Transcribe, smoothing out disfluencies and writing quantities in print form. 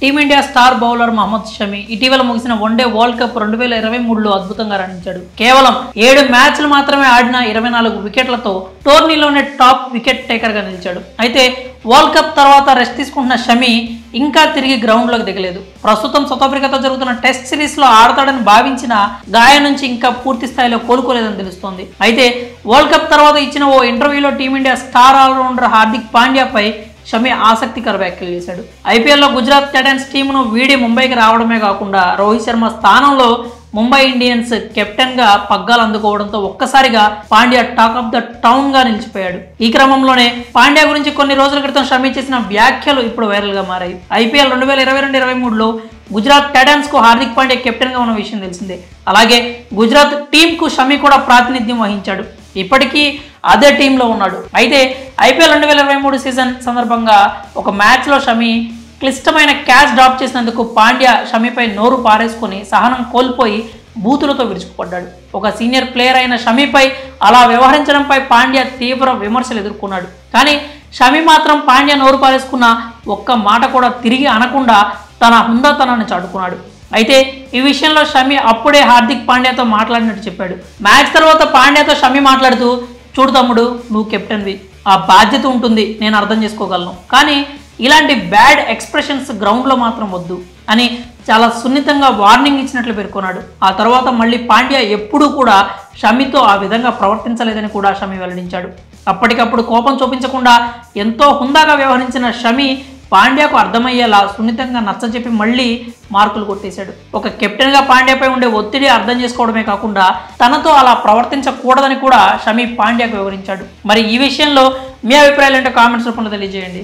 Team India star bowler Mohammed Shami ఇటీవల ముగిసిన one day world cup 2023లో అద్భుతంగా రాణించాడు. కేవలం 7 మ్యాచ్లు మాత్రమే ఆడిన 24 వికెట్లతో టోర్నీలోనే టాప్ వికెట్ టేకర్ గా నిలిచాడు. అయితే వరల్డ్ కప్ తర్వాత రెస్ట్ తీసుకుంటున్న షమి ఇంకా తిరిగి గ్రౌండ్లోకి దిగలేదు. ప్రస్తుతం సౌత్ ఆఫ్రికాతో జరుగుతున్న టెస్ట్ సిరీస్ లో ఆడతాడని భావించిన గాయం నుంచి ఇంకా పూర్తి స్థాయిలో కోలుకోలేదని తెలుస్తోంది. అయితే వరల్డ్ కప్ తర్వాత ఇచ్చిన ఓ ఇంటర్వ్యూలో టీమిండియా స్టార్ ఆల్రౌండర్ హార్దిక్ పాండ్యాపై షమి ఆసక్తికర వ్యాఖ్యలు చేశాడు. ఐపీఎల్లో గుజరాత్ టైటన్స్ టీమును వీడి ముంబైకి రావడమే కాకుండా రోహిత్ శర్మ స్థానంలో ముంబై ఇండియన్స్ కెప్టెన్ గా పగ్గాలు అందుకోవడంతో ఒక్కసారిగా Pandya talk of the town గా నిలిచిపోయాడు. ఈ క్రమంలోనే పాండ్యా గురించి కొన్ని రోజుల క్రితం షమి చేసిన వ్యాఖ్యలు ఇప్పుడు వైరల్ గా మారాయి. ఐపీఎల్ 2022-23లో గుజరాత్ టైటన్స్ కు హార్దిక్ పాండ్యా కెప్టెన్ గా ఉన్న విషయం తెలిసిందే. అలాగే గుజరాత్ టీం కు షమి కూడా ప్రాతినిధ్యం వహించాడు. ఇప్పటికీ అదే టీంలో ఉన్నాడు. అయితే ఐపీఎల్ 2023 సీజన్ సందర్భంగా ఒక మ్యాచ్లో షమి క్లిష్టమైన క్యాచ్ డ్రాప్ చేసినందుకు పాండ్యా షమిపై నోరు పారేసుకొని సహనం కోల్పోయి బూతులతో విరుచుకుపడ్డాడు. ఒక సీనియర్ ప్లేయర్ అయిన షమిపై అలా వ్యవహరించడంపై పాండ్యా తీవ్ర విమర్శలు ఎదుర్కొన్నాడు. కానీ షమి మాత్రం పాండ్యా నోరు పారేసుకున్న ఒక్క మాట కూడా తిరిగి అనకుండా తన హుందాతనాన్ని చాటుకున్నాడు. అయితే ఈ విషయంలో షమి అప్పుడే హార్దిక్ పాండ్యాతో మాట్లాడినట్టు చెప్పాడు. మ్యాచ్ తర్వాత పాండ్యాతో షమి మాట్లాడుతూ, చూడు తమ్ముడు, నువ్వు కెప్టెన్వి, ఆ బాధ్యత ఉంటుంది, నేను అర్థం చేసుకోగలను, కానీ ఇలాంటి బ్యాడ్ ఎక్స్ప్రెషన్స్ గ్రౌండ్లో మాత్రం వద్దు అని చాలా సున్నితంగా వార్నింగ్ ఇచ్చినట్లు పేర్కొన్నాడు. ఆ తర్వాత మళ్ళీ పాండ్యా ఎప్పుడూ కూడా షమితో ఆ విధంగా ప్రవర్తించలేదని కూడా షమి వెల్లడించాడు. అప్పటికప్పుడు కోపం చూపించకుండా ఎంతో హుందాగా వ్యవహరించిన షమి పాండ్యాకు అర్థమయ్యేలా సున్నితంగా నచ్చజెప్పి మళ్ళీ మార్కులు కొట్టేశాడు. ఒక కెప్టెన్గా పాండ్యాపై ఉండే ఒత్తిడి అర్థం చేసుకోవడమే కాకుండా తనతో అలా ప్రవర్తించకూడదని కూడా షమి పాండ్యాకు వివరించాడు. మరి ఈ విషయంలో మీ అభిప్రాయాలు ఏంటో కామెంట్స్ రూపంలో తెలియజేయండి.